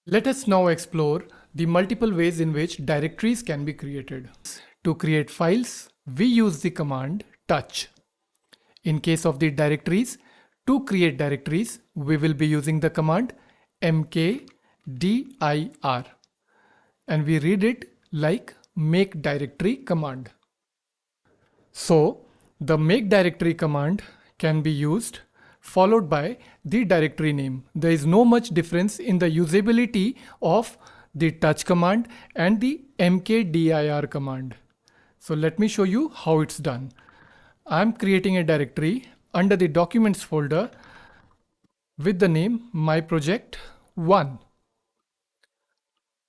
Let us now explore the multiple ways in which directories can be created. To create files, we use the command touch. In case of the directories, to create directories, we will be using the command MKDIR, and we read it like make directory command. So the make directory command can be used followed by the directory name. There is no much difference in the usability of the touch command and the mkdir command. So let me show you how it's done. I'm creating a directory under the documents folder with the name my project 1.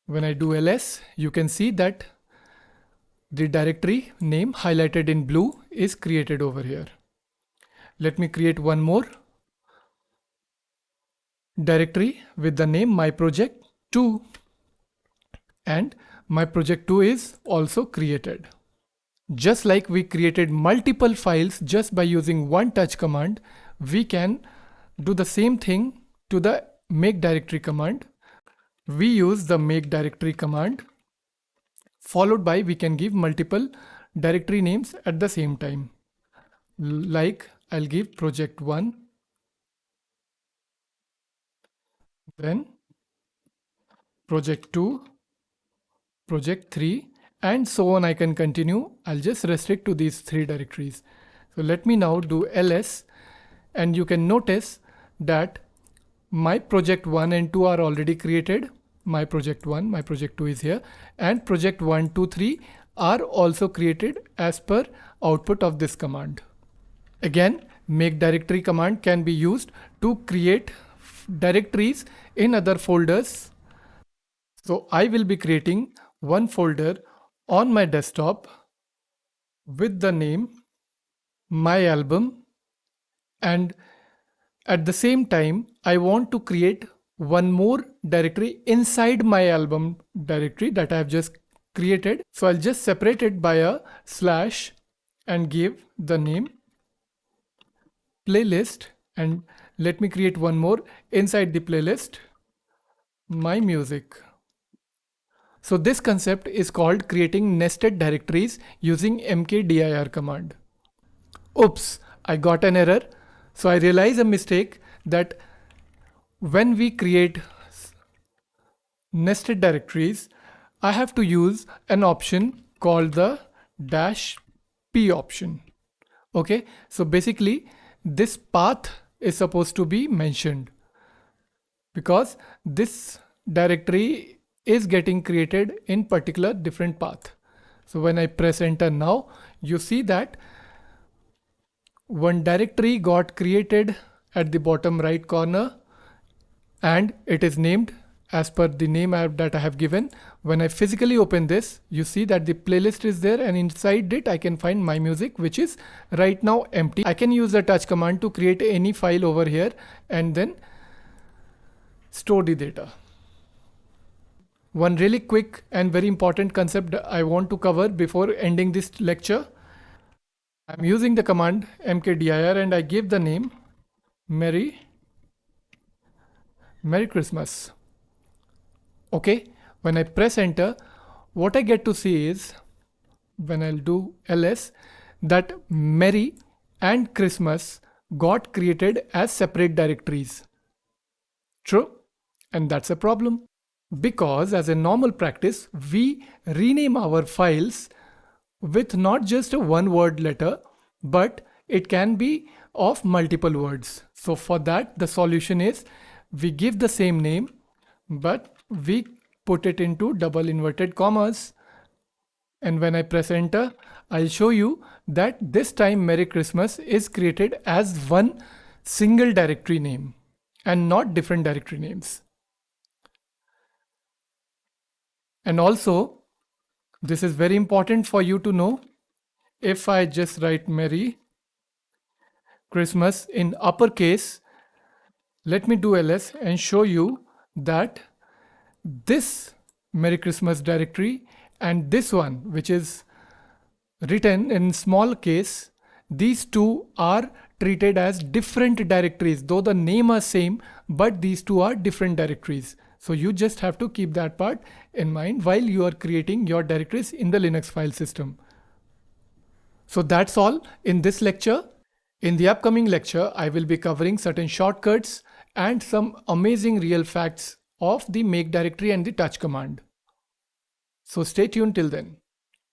When I do ls, you can see that the directory name highlighted in blue is created over here. Let me create one more directory with the name my project 2, and my project 2 is also created. Just like we created multiple files just by using one touch command, we can do the same thing to the make directory command. We use the make directory command followed by we can give multiple directory names at the same time. Like I'll give project 1, then project 2, project 3, and so on. I can continue. I'll just restrict to these 3 directories. So let me now do ls, and you can notice that my project 1 and 2 are already created. My project 1, my project 2 is here, and project 1, 2, 3 are also created as per output of this command. Again, make directory command can be used to create directories in other folders. So I will be creating one folder on my desktop with the name my album, and at the same time I want to create one more directory inside my album directory that I have just created. So I'll just separate it by a slash and give the name playlist, and let me create one more inside the playlist, my music. So this concept is called creating nested directories using mkdir command. Oops, I got an error. So I realize a mistake that when we create nested directories, I have to use an option called the -p option. Okay, so basically this path is supposed to be mentioned because this directory is getting created in particular different path. So when I press enter now, you see that one directory got created at the bottom right corner, and it is named as per the name that I have given. When I physically open this, you see that the playlist is there, and inside it I can find my music, which is right now empty. I can use the touch command to create any file over here and then store the data. One really quick and very important concept I want to cover before ending this lecture. I'm using the command mkdir and I give the name Merry Christmas. Okay, when I press enter, what I get to see is, when I'll do ls, that Merry and Christmas got created as separate directories. True? And that's a problem, because as a normal practice, we rename our files with not just a one word letter, but it can be of multiple words. So for that, the solution is we give the same name, but we put it into double inverted commas. And when I press enter, I'll show you that this time Merry Christmas is created as one single directory name and not different directory names. And also, this is very important for you to know. If I just write Merry Christmas in uppercase, let me do ls and show you that this Merry Christmas directory and this one, which is written in small case, these two are treated as different directories. Though the name are same, but these two are different directories. So you just have to keep that part in mind while you are creating your directories in the Linux file system. So that's all in this lecture. In the upcoming lecture, I will be covering certain shortcuts and some amazing real facts of the make directory and the touch command. So stay tuned till then.